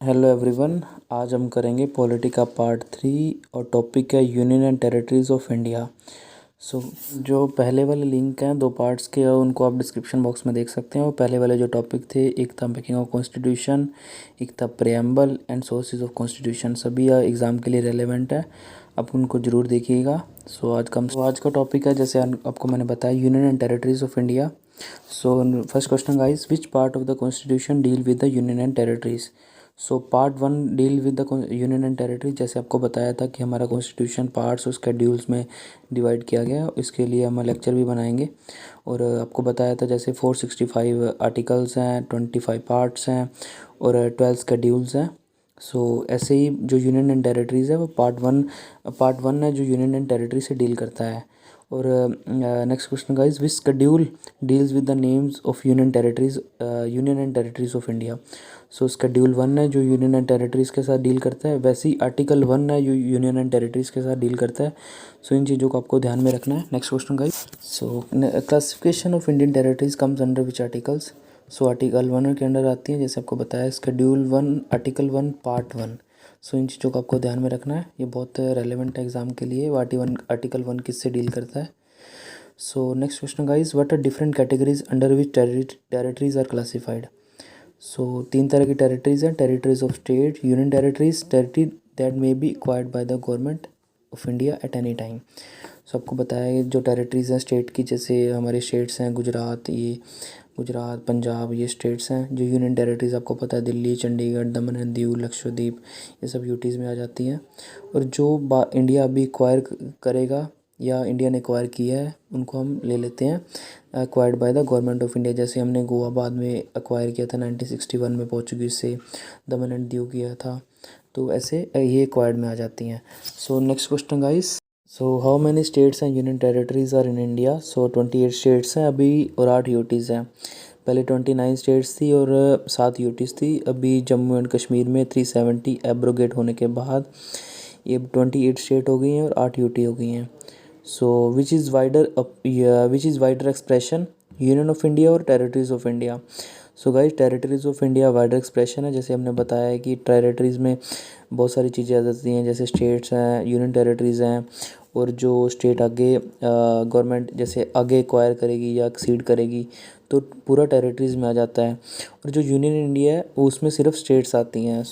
Hello everyone. आज हम करेंगे पॉलिटी का पार्ट 3 और टॉपिक है union and territories of India. जो पहले वाले लिंक हैं दो पार्ट्स के, उनको आप डिस्क्रिप्शन बॉक्स में देख सकते हैं। और पहले वाले जो टॉपिक थे, एक था मेकिंग ऑफ कॉन्स्टिट्यूशन, एक था preamble and sources of constitution. सभी एग्ज़ाम के लिए रेलेवेंट है, आप उनको ज़रूर देखिएगा। आज का टॉपिक है, जैसे आपको मैंने बताया, union and territories of India. First question guys, which part of the constitution deal with the union and territories. Part 1 deal with the union and territory. जैसे आपको बताया था कि हमारा कॉन्स्टिट्यूशन पार्ट्स और स्केड्यूल्स में डिवाइड किया गया, इसके लिए हम लेक्चर भी बनाएंगे। और आपको बताया था जैसे 465 आर्टिकल्स हैं, 25 पार्ट्स हैं और 12 स्केड्यूल्स हैं। ऐसे ही जो यूनियन एंड टेरिटरीज़ है वो पार्ट वन है जो यूनियन एंड टेरिटरी से डील करता है। और next question guys, which schedule deals with the names of union and territories of India. Schedule 1 है जो यूनियन एंड टेरिटरीज़ के साथ डील करता है, वैसे ही आर्टिकल 1 है जो यूनियन एंड टेरिटरीज़ के साथ डील करता है। इन चीज़ों को आपको ध्यान में रखना है। Next question guys, classification of Indian territories comes under which articles. Article 1 के अंडर आती है, जैसे आपको बताया शेड्यूल 1 आर्टिकल 1 पार्ट 1। इन चीज़ों को आपको ध्यान में रखना है, ये बहुत रेलेवेंट है एग्जाम के लिए। आर्टिकल 1 किससे डील करता है। Next question guys, what are different categories under which territories are classified. तीन तरह की टेरिटरीज हैं, territories of state, union territories, territory that may be acquired by the government of India at any time. आपको बताया है जो territories हैं state की, जैसे हमारे स्टेट्स हैं गुजरात पंजाब, ये स्टेट्स हैं। जो यूनियन टेरिटरीज़ आपको पता है, दिल्ली, चंडीगढ़, दमन एंड दीव, लक्षद्वीप, ये सब यूटीज़ में आ जाती हैं। और जो इंडिया अभी एक्वायर करेगा या इंडिया ने एक्वायर किया है, उनको हम ले लेते हैं acquired by the government of India. जैसे हमने गोवा बाद में एक्वायर किया था 1961 में पोर्चुगीज़ से, दमन एंड दीव किया था, तो ऐसे ये एक्वायर्ड में आ जाती हैं। Next question guys, how many states and union territories are in India. 28 states हैं अभी और 8 यूटीज़ हैं। पहले 29 स्टेट्स थी और 7 यूटीज़ थी। अभी जम्मू एंड कश्मीर में 370 एब्रोगेट होने के बाद ये 28 स्टेट हो गई हैं और 8 यूटी हो गई हैं। Which is wider expression, union of India और territories of India. Guys, territories of India wider expression है। जैसे हमने बताया है कि टेरिटरीज़ में बहुत सारी चीज़ें आ जाती हैं, जैसे स्टेट्स हैं, यूनियन टेरिटरीज़ हैं, और जो स्टेट आगे गवर्नमेंट जैसे आगे एक्वायर करेगी या एक्सीड करेगी तो पूरा टेरिटरीज़ में आ जाता है। और जो यूनियन इंडिया है उसमें सिर्फ स्टेट्स आती हैं।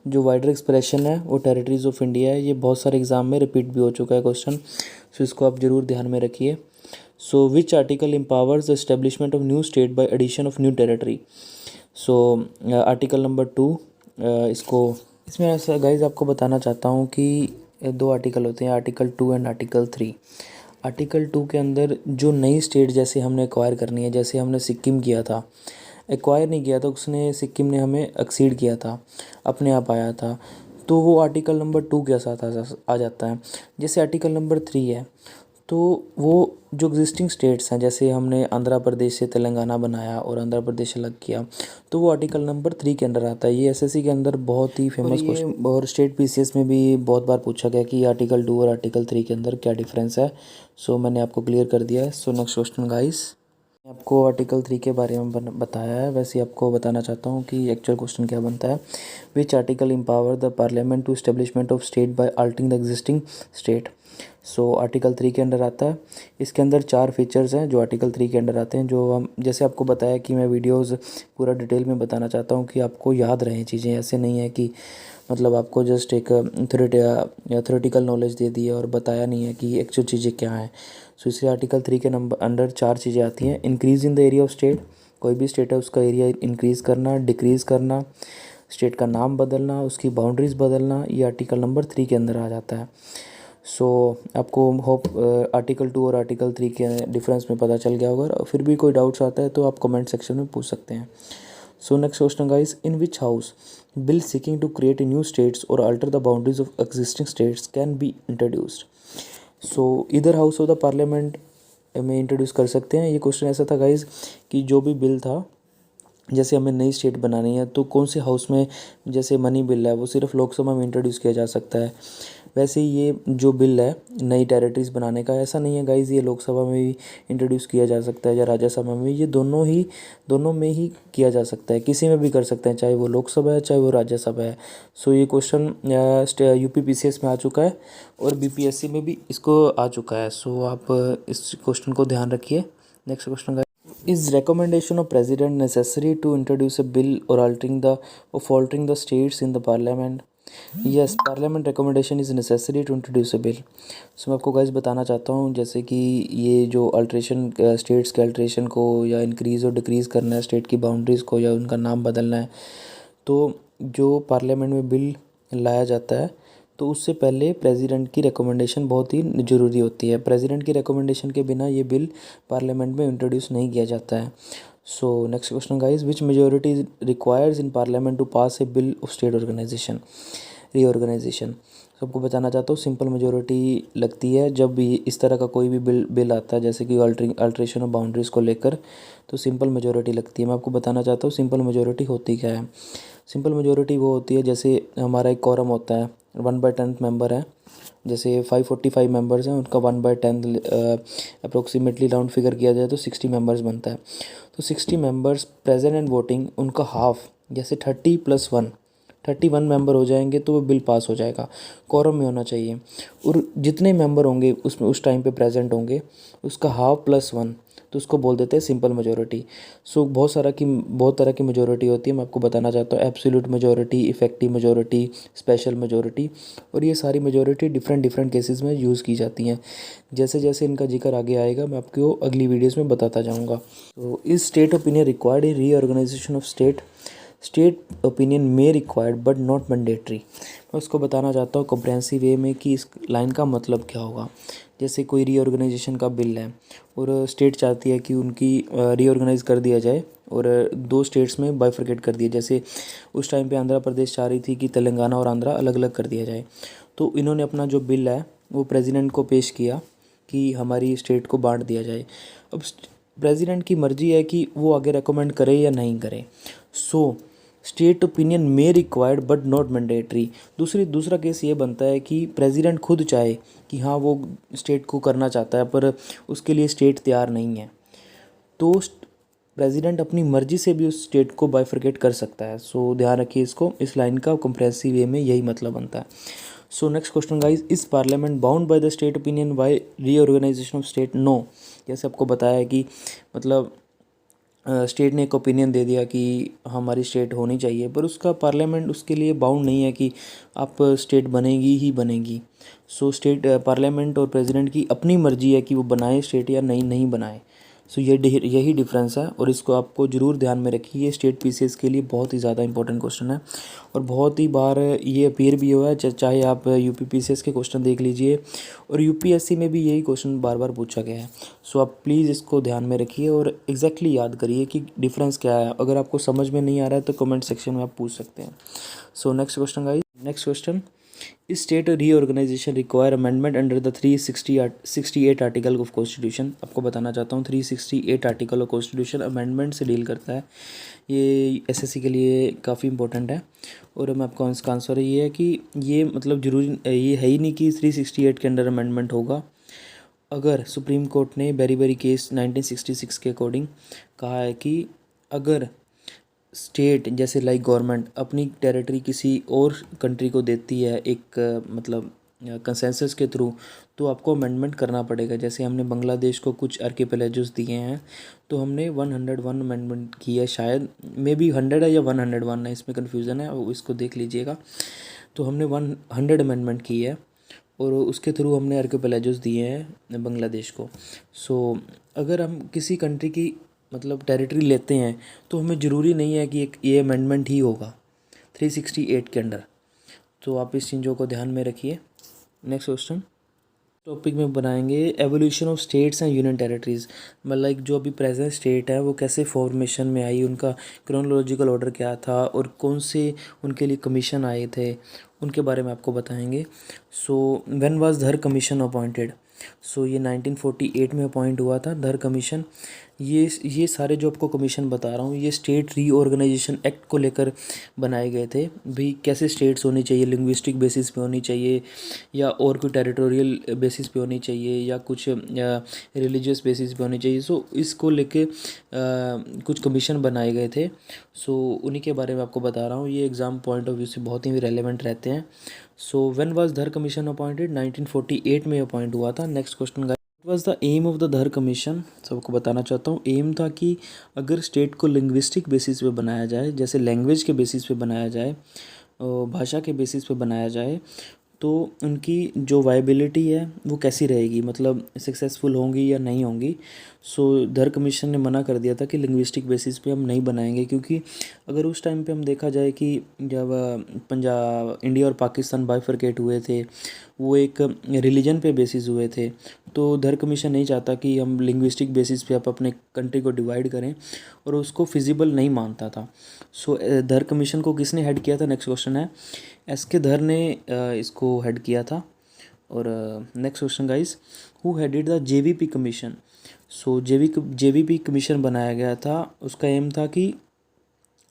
जो वाइडर एक्सप्रेशन है वो टेरिटरीज ऑफ इंडिया है। ये बहुत सारे एग्जाम में रिपीट भी हो चुका है क्वेश्चन, इसको आप ज़रूर ध्यान में रखिए। Which article empowers the establishment of new state by addition of new territory. Article number 2। इसमें ऐसा गाइज आपको बताना चाहता हूँ कि दो आर्टिकल होते हैं, आर्टिकल 2 एंड आर्टिकल 3। आर्टिकल 2 के अंदर जो नई स्टेट जैसे हमने एक्वायर करनी है, जैसे हमने सिक्किम किया था, एक्वायर नहीं किया था उसने, सिक्किम ने हमें एक्सीड किया था, अपने आप आया था, तो वो आर्टिकल नंबर 2 के साथ आ जाता है। जैसे आर्टिकल नंबर 3 है, तो वो जो एग्जिस्टिंग स्टेट्स हैं, जैसे हमने आंध्र प्रदेश से तेलंगाना बनाया और आंध्र प्रदेश अलग किया, तो वो आर्टिकल नंबर 3 के अंदर आता है। ये एसएससी के अंदर बहुत ही फेमस क्वेश्चन और स्टेट पीसीएस में भी बहुत बार पूछा गया कि आर्टिकल 2 और आर्टिकल 3 के अंदर क्या डिफरेंस है। मैंने आपको क्लियर कर दिया है। नेक्स्ट क्वेश्चन गाइस, आपको आर्टिकल 3 के बारे में बताया है, वैसे आपको बताना चाहता हूँ कि एक्चुअल क्वेश्चन क्या बनता है। Which article empower the parliament to establishment of state by altering the existing state. Article 3 के अंडर आता है। इसके अंदर 4 फीचर्स हैं जो आर्टिकल 3 के अंडर आते हैं, जो हम जैसे आपको बताया कि मैं वीडियोज़ पूरा डिटेल में बताना चाहता हूँ कि आपको याद रहें चीज़ें। ऐसे नहीं है कि मतलब आपको जस्ट एक थ्योरेटिकल नॉलेज दे दी है और बताया नहीं है कि एक्चुअल चीज़ें क्या हैं। इसलिए आर्टिकल 3 के अंडर 4 चीज़ें आती हैं। Increase in the area of state, कोई भी स्टेट है उसका एरिया इंक्रीज़ करना, डिक्रीज़ करना, स्टेट का नाम बदलना, उसकी बाउंड्रीज़ बदलना, ये आर्टिकल नंबर 3 के अंदर आ जाता है। आपको होप आर्टिकल 2 और आर्टिकल 3 के डिफरेंस में पता चल गया होगा। फिर भी कोई डाउट्स आता है तो आप कमेंट सेक्शन में पूछ सकते हैं। Next question guys, in which house bill seeking to create new states और alter the boundaries of existing states can be introduced. इधर हाउस ऑफ द पार्लियामेंट में इंट्रोड्यूस कर सकते हैं। ये क्वेश्चन ऐसा था गाइज कि जो भी बिल था, जैसे हमें नई स्टेट बनानी है तो कौन से हाउस में, जैसे मनी बिल है वो सिर्फ लोकसभा में इंट्रोड्यूस किया जा सकता है, वैसे ही ये जो बिल है नई टेरिटरीज़ बनाने का, ऐसा नहीं है गाइज़ ये लोकसभा में भी इंट्रोड्यूस किया जा सकता है या राज्यसभा में, ये दोनों में ही किया जा सकता है, किसी में भी कर सकते हैं, चाहे वो लोकसभा है चाहे वो राज्यसभा है। सो ये क्वेश्चन UPPCS में आ चुका है और BPSC में भी इसको आ चुका है। सो आप इस क्वेश्चन को ध्यान रखिए। नेक्स्ट क्वेश्चन का, is recommendation of president necessary to introduce a bill or altering the states in the parliament? Yes, parliament recommendation is necessary to introduce a bill. सो मैं आपको गाइस बताना चाहता हूँ, जैसे कि ये जो अल्ट्रेशन स्टेट्स के अल्ट्रेशन को या इंक्रीज़ और डिक्रीज़ करना है स्टेट की बाउंड्रीज़ को या उनका नाम बदलना है, तो जो पार्लियामेंट में बिल लाया जाता है तो उससे पहले प्रेसिडेंट की रिकमेंडेशन बहुत ही ज़रूरी होती है। प्रेसिडेंट की रिकमेंडेशन के बिना ये बिल पार्लियामेंट में इंट्रोड्यूस नहीं किया जाता है। So next question guys, which majority requires in parliament to pass a bill of state organisation reorganisation? सबको बताना चाहता हूँ, सिंपल मेजोरिटी लगती है जब भी इस तरह का कोई भी बिल आता है, जैसे कि अल्ट्रेशन ऑफ बाउंड्रीज़ को लेकर, तो सिंपल मेजोरिटी लगती है। मैं आपको बताना चाहता हूँ सिंपल मेजोरिटी होती क्या है। सिंपल मेजोरिटी वो होती है, जैसे हमारा एक कोरम होता है, 1/10 मेंबर है, जैसे 545 मेंबर्स हैं, उनका 1/10 अप्रोक्सीमेटली राउंड फिगर किया जाए तो 60 मेंबर्स बनता है। तो 60 मेंबर्स प्रेजेंट एंड वोटिंग, उनका हाफ, जैसे 31 मेंबर हो जाएंगे तो वो बिल पास हो जाएगा। कोरम में होना चाहिए, और जितने मेंबर होंगे उसमें उस टाइम पे प्रेजेंट होंगे उसका हाफ +1, तो उसको बोल देते हैं सिंपल मेजोरिटी। सो बहुत तरह की मेजोरिटी होती है। मैं आपको बताना चाहता हूँ absolute majority, effective majority, special majority, और ये सारी मेजोरिटी डिफरेंट केसेस में यूज़ की जाती हैं। जैसे जैसे इनका जिक्र आगे आएगा मैं आपको अगली वीडियोज़ में बताता जाऊँगा। तो इस state opinion required a reorganisation of state opinion में रिक्वायर्ड बट नॉट मैंडेटरी। मैं उसको बताना चाहता हूँ कॉम्प्रहेंसिव वे में कि इस लाइन का मतलब क्या होगा। जैसे कोई रीऑर्गेनाइजेशन का बिल है और स्टेट चाहती है कि उनकी रीऑर्गेनाइज कर दिया जाए और 2 स्टेट्स में बाइफरकेट कर दिया, जैसे उस टाइम पे आंध्र प्रदेश चाह रही थी कि तेलंगाना और आंध्रा अलग अलग कर दिया जाए। तो इन्होंने अपना जो बिल है वो प्रेसिडेंट को पेश किया कि हमारी स्टेट को बांट दिया जाए। अब प्रेसिडेंट की मर्जी है कि वो आगे रेकमेंड करे या नहीं करे। सो स्टेट ओपिनियन में रिक्वायर्ड बट नॉट मैंडेटरी। दूसरा केस ये बनता है कि प्रेसिडेंट खुद चाहे कि हाँ वो स्टेट को करना चाहता है पर उसके लिए स्टेट तैयार नहीं है, तो प्रेसिडेंट अपनी मर्जी से भी उस स्टेट को बाइफरकेट कर सकता है। सो ध्यान रखिए इसको, इस लाइन का कॉम्प्रहेंसिव वे में यही मतलब बनता है। So next question guys, is parliament bound by the state opinion by reorganisation of state? No. जैसे आपको बताया कि मतलब स्टेट ने एक ओपिनियन दे दिया कि हमारी स्टेट होनी चाहिए, पर उसका पार्लियामेंट उसके लिए बाउंड नहीं है कि आप स्टेट बनेगी ही बनेगी। सो स्टेट पार्लियामेंट और प्रेसिडेंट की अपनी मर्जी है कि वो बनाए स्टेट या नहीं बनाए। सो यही डिफरेंस है और इसको आपको ज़रूर ध्यान में रखिए। ये स्टेट PCS के लिए बहुत ही ज़्यादा इंपॉर्टेंट क्वेश्चन है और बहुत ही बार ये अपीयर भी हुआ है, चाहे आप UPPCS के क्वेश्चन देख लीजिए और UPSC में भी यही क्वेश्चन बार बार पूछा गया है। सो आप प्लीज़ इसको ध्यान में रखिए और एग्जैक्टली याद करिए कि डिफरेंस क्या है। अगर आपको समझ में नहीं आ रहा है तो कमेंट सेक्शन में आप पूछ सकते हैं। So next question guys, next question, is state reorganization require amendment under the 368 article of constitution? आपको बताना चाहता हूँ 368 आर्टिकल ऑफ कॉन्स्टिट्यूशन अमेंडमेंट से डील करता है। ये SSC के लिए काफ़ी इंपॉर्टेंट है और मैं आपको इसका आंसर ये है कि ये मतलब ज़रूरी ये है ही नहीं कि 368 के अंडर अमेंडमेंट होगा। अगर सुप्रीम कोर्ट ने बेरी केस 1966 के अकॉर्डिंग कहा है कि अगर स्टेट जैसे लाइक गवर्नमेंट अपनी टेरिटरी किसी और कंट्री को देती है एक मतलब कंसेंसस के थ्रू, तो आपको अमेंडमेंट करना पड़ेगा। जैसे हमने बांग्लादेश को कुछ आर्किपेलागोस दिए हैं तो हमने 101 अमेंडमेंट की है, शायद मे बी 100 है या 101 है, इसमें कन्फ्यूज़न है, वो इसको देख लीजिएगा। तो हमने 100 अमेंडमेंट की है और उसके थ्रू हमने आर्किपेलागोस दिए हैं बांग्लादेश को। सो अगर हम किसी कंट्री की मतलब टेरिटरी लेते हैं तो हमें ज़रूरी नहीं है कि एक ये अमेंडमेंट ही होगा 368 के अंडर। तो आप इस चीज़ों को ध्यान में रखिए। नेक्स्ट क्वेश्चन टॉपिक में बनाएंगे evolution of states and union territories. मतलब जो अभी प्रेजेंट स्टेट है वो कैसे फॉर्मेशन में आई, उनका क्रोनोलॉजिकल ऑर्डर क्या था और कौन से उनके लिए कमीशन आए थे, उनके बारे में आपको बताएंगे। सो when was Dhar commission appointed? सो ये 1948 में अपॉइंट हुआ था धर कमीशन। ये सारे जो आपको कमीशन बता रहा हूँ ये स्टेट रीऑर्गेनाइजेशन एक्ट को लेकर बनाए गए थे। भाई कैसे स्टेट्स होनी चाहिए, लिंग्विस्टिक बेसिस पे होनी चाहिए या और कोई टेरिटोरियल बेसिस पे होनी चाहिए या कुछ रिलीजियस बेसिस पे होनी चाहिए। सो इसको लेके कुछ कमीशन बनाए गए थे। सो उन्हीं के बारे में आपको बता रहा हूँ। ये एग्ज़ाम पॉइंट ऑफ व्यू से बहुत ही रेलेवेंट रहते हैं। So when was Dhar commission appointed, 1948 में अपॉइंट हुआ था। Next question guys, what was the aim of the Dhar commission. सबको बताना चाहता हूँ, एम था कि अगर स्टेट को लिंग्विस्टिक बेसिस पे बनाया जाए, जैसे लैंग्वेज के बेसिस पे बनाया जाए, भाषा के बेसिस पे बनाया जाए, तो उनकी जो वायबिलिटी है वो कैसी रहेगी, मतलब सक्सेसफुल होंगी या नहीं होंगी। सो धर कमीशन ने मना कर दिया था कि लिंग्विस्टिक बेसिस पे हम नहीं बनाएंगे, क्योंकि अगर उस टाइम पे हम देखा जाए कि जब पंजाब, इंडिया और पाकिस्तान बाइफरकेट हुए थे, वो एक रिलीजन पे बेसिस हुए थे। तो धर कमीशन नहीं चाहता कि हम लिंग्विस्टिक बेसिस पे आप अपने कंट्री को डिवाइड करें, और उसको फिजिबल नहीं मानता था। सो धर कमीशन को किसने हेड किया था, नेक्स्ट क्वेश्चन है। एस के धर ने इसको हेड किया था। और next question guys, who headed the JVP commission. So JVP commission बनाया गया था। उसका एम था कि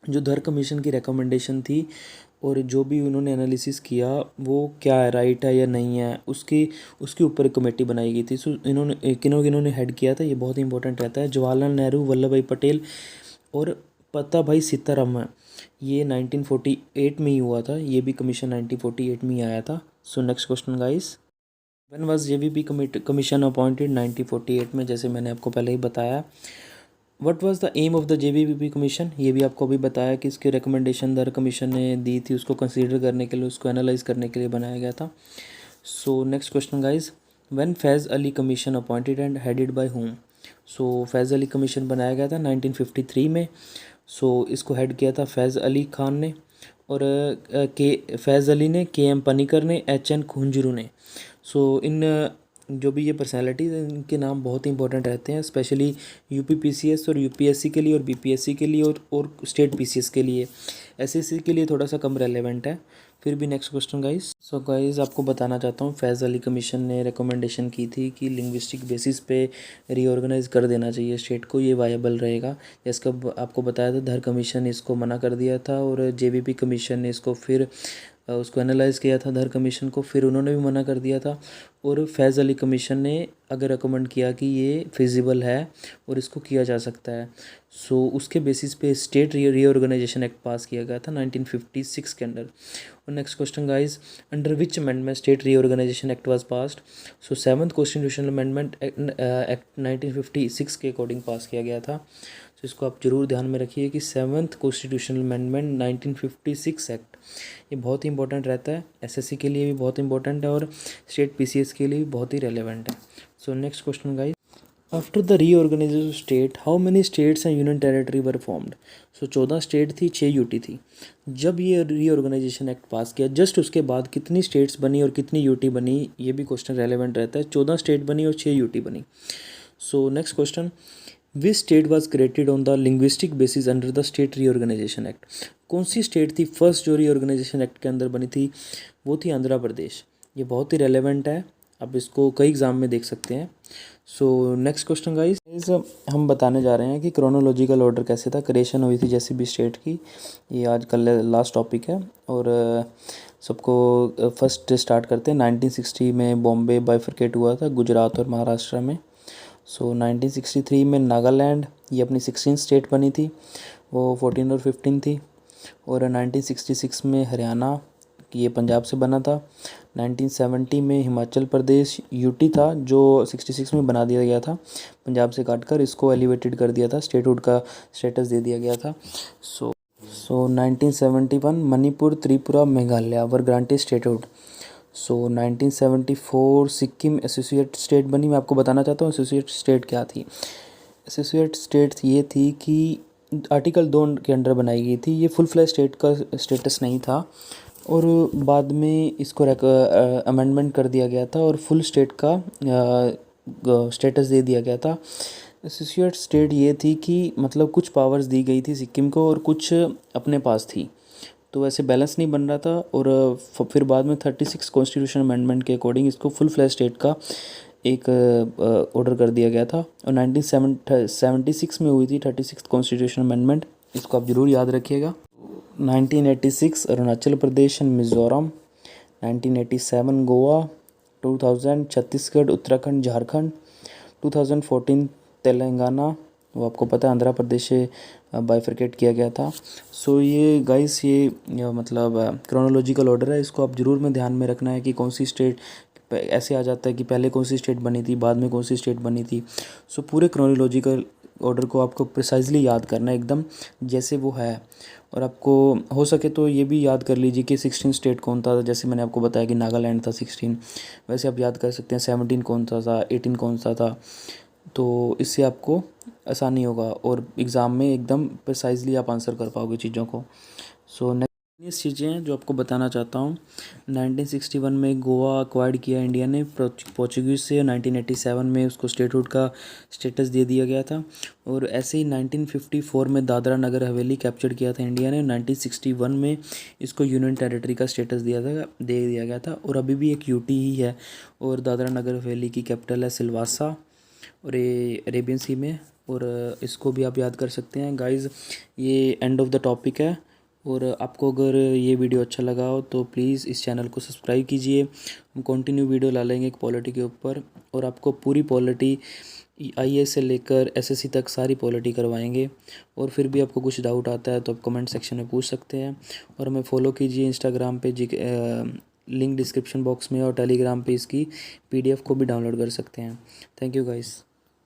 जो धर कमीशन की रिकमेंडेशन थी और जो भी उन्होंने एनालिसिस किया वो क्या है, राइट है या नहीं है, उसके ऊपर एक कमेटी बनाई गई थी। सो इन्होंने किन्होंने हेड किया था, ये बहुत इंपॉर्टेंट रहता है। जवाहरलाल नेहरू, वल्लभ भाई पटेल और पत्ता भाई सीतारामन। ये 1948 में ही हुआ था, ये भी कमीशन 1948 में ही आया था। So next question guys, when was JVP commission appointed, 1948 में, जैसे मैंने आपको पहले ही बताया। What was the aim of the JVP commission, ये भी आपको अभी बताया कि इसकी रिकमेंडेशन दर कमीशन ने दी थी, उसको कंसीडर करने के लिए, उसको एनालाइज करने के लिए बनाया गया था। So next question guys, when Faiz Ali commission appointed and headed by home. So Faiz Ali commission बनाया गया था 1953 में। सो इसको हेड किया था फैज़ अली खान ने, और के फैज़ अली ने, के एम पनिकर ने, एच एन खुंजरू ने। सो इन जो भी ये पर्सनालिटीज़ हैं इनके नाम बहुत ही इंपॉर्टेंट रहते हैं, स्पेशली यूपी पीसीएस और यूपीएससी के लिए और बीपीएससी के लिए और स्टेट पीसीएस के लिए। एसएससी के लिए थोड़ा सा कम रेलेवेंट है, फिर भी। Next question guys, so guys आपको बताना चाहता हूँ, फैज़ अली कमीशन ने रिकमेंडेशन की थी कि लिंग्विस्टिक बेसिस पे रीऑर्गेनाइज कर देना चाहिए स्टेट को, ये वायबल रहेगा। इसका आपको बताया था, धर कमीशन ने इसको मना कर दिया था और जेवीपी कमीशन ने इसको फिर उसको एनालाइज़ किया था धर कमीशन को, फिर उन्होंने भी मना कर दिया था। और फैज़ अली कमीशन ने अगर रिकमेंड किया कि ये फिजिबल है और इसको किया जा सकता है। सो उसके बेसिस पे स्टेट रीऑर्गेनाइजेशन एक्ट पास किया गया था 1956 के अंडर। और next question guys, under which amendment state reorganisation act was passed. So 7th constitutional amendment act 1956 के अकॉर्डिंग पास किया गया था। तो इसको आप जरूर ध्यान में रखिए कि 7th कॉन्स्टिट्यूशनल अमेंडमेंट 1956 एक्ट, ये बहुत ही इंपॉर्टेंट रहता है, एसएससी के लिए भी बहुत इंपॉर्टेंट है और स्टेट पीसीएस के लिए भी बहुत ही रेलेवेंट है। So next question guys, after the reorganisation state how many states and union territory were formed. So 14 state थी, 6 यूटी थी। जब ये रीऑर्गेनाइजेशन एक्ट पास किया जस्ट उसके बाद कितनी स्टेट्स बनी और कितनी यूटी बनी, ये भी क्वेश्चन रेलेवेंट रहता है। 14 स्टेट बनी और 6 यूटी बनी। So next question, which state was created on the linguistic basis under the state reorganisation act. कौन सी स्टेट थी फर्स्ट जो रीऑर्गेनाइजेशन एक्ट के अंदर बनी थी, वो थी आंध्र प्रदेश। ये बहुत ही रेलेवेंट है, अब इसको कई एग्ज़ाम में देख सकते हैं। सो नेक्स्ट क्वेश्चन गाइस, हम बताने जा रहे हैं कि क्रोनोलॉजिकल ऑर्डर कैसे था, क्रिएशन हुई थी जैसे भी स्टेट की। ये आज कल लास्ट टॉपिक है। और सबको फर्स्ट स्टार्ट करते हैं। 1960 में बॉम्बे बाइफरकेट हुआ था गुजरात और महाराष्ट्र में। सो 1963 में नागालैंड, ये अपनी 16 स्टेट बनी थी, वो 14 और 15 थी। और 1966 में हरियाणा, ये पंजाब से बना था। 1970 में हिमाचल प्रदेश यूटी था, जो 66 में बना दिया गया था पंजाब से काटकर, इसको एलिवेटेड कर दिया था, स्टेटहुड का स्टेटस दे दिया गया था। सो 1971 मणिपुर, त्रिपुरा, मेघालय वर ग्रांटेड स्टेटहुड। सो 1974 सिक्किम एसोसिएट स्टेट बनी। मैं आपको बताना चाहता हूँ एसोसिएट स्टेट क्या थी। एसोसिएट स्टेट ये थी कि आर्टिकल 2 के अंडर बनाई गई थी, ये फुल फ्लैश स्टेट का स्टेटस नहीं था और बाद में इसको अमेंडमेंट कर दिया गया था और फुल स्टेट का स्टेटस दे दिया गया था। एसोसिएट स्टेट ये थी कि मतलब कुछ पावर्स दी गई थी सिक्किम को और कुछ अपने पास थी, तो वैसे बैलेंस नहीं बन रहा था। और फिर बाद में 36 कॉन्स्टिट्यूशन अमेंडमेंट के अकॉर्डिंग इसको फुल फ्लैश स्टेट का एक ऑर्डर कर दिया गया था और 1976 में हुई थी 36 कॉन्स्टिट्यूशन अमेंडमेंट। इसको आप ज़रूर याद रखिएगा। 1986 अरुणाचल प्रदेश एंड मिज़ोरम, 1987 गोवा, 2000 छत्तीसगढ़ उत्तराखंड झारखंड, 2014 तेलंगाना, वो आपको पता है आंध्र प्रदेश से बाइफरकेट किया गया था। सो ये गाइस ये मतलब क्रोनोलॉजिकल ऑर्डर है, इसको आप ज़रूर में ध्यान में रखना है कि कौन सी स्टेट ऐसे आ जाता है कि पहले कौन सी स्टेट बनी थी, बाद में कौन सी स्टेट बनी थी। सो पूरे क्रोनोलॉजिकल ऑर्डर को आपको प्रिसाइजली याद करना है एकदम जैसे वो है। और आपको हो सके तो ये भी याद कर लीजिए कि 16 स्टेट कौन था। जैसे मैंने आपको बताया कि नागालैंड था 16, वैसे आप याद कर सकते हैं 17 कौन सा था, 18 कौन सा था। तो इससे आपको आसानी होगा और एग्ज़ाम में एकदम प्रिसाइजली आप आंसर कर पाओगे चीज़ों को। सो नेक्स्ट चीज़ें हैं जो आपको बताना चाहता हूँ। 1961 में गोवा अक्वायर्ड किया इंडिया ने पोर्चुगीज़ से। 1987 में उसको स्टेटहुड का स्टेटस दे दिया गया था। और ऐसे ही 1954 में दादरा नगर हवेली कैप्चर किया था इंडिया ने। 1961 में इसको यूनियन टेरिटरी का स्टेटस दे दिया गया था और अभी भी एक यूटी ही है। और दादरा नगर हवेली की कैपिटल है सिलवासा और ये अरेबियन सी में। और इसको भी आप याद कर सकते हैं गाइज़। ये एंड ऑफ द टॉपिक है। और आपको अगर ये वीडियो अच्छा लगा हो तो प्लीज़ इस चैनल को सब्सक्राइब कीजिए। हम कंटिन्यू वीडियो डालेंगे एक पॉलिटी के ऊपर और आपको पूरी पॉलिटी आईएएस से लेकर एसएससी तक सारी पॉलिटी करवाएंगे। और फिर भी आपको कुछ डाउट आता है तो आप कमेंट सेक्शन में पूछ सकते हैं। और हमें फॉलो कीजिए इंस्टाग्राम पे, लिंक डिस्क्रिप्शन बॉक्स में, और टेलीग्राम पे इसकी पीडीएफ को भी डाउनलोड कर सकते हैं। Thank you guys.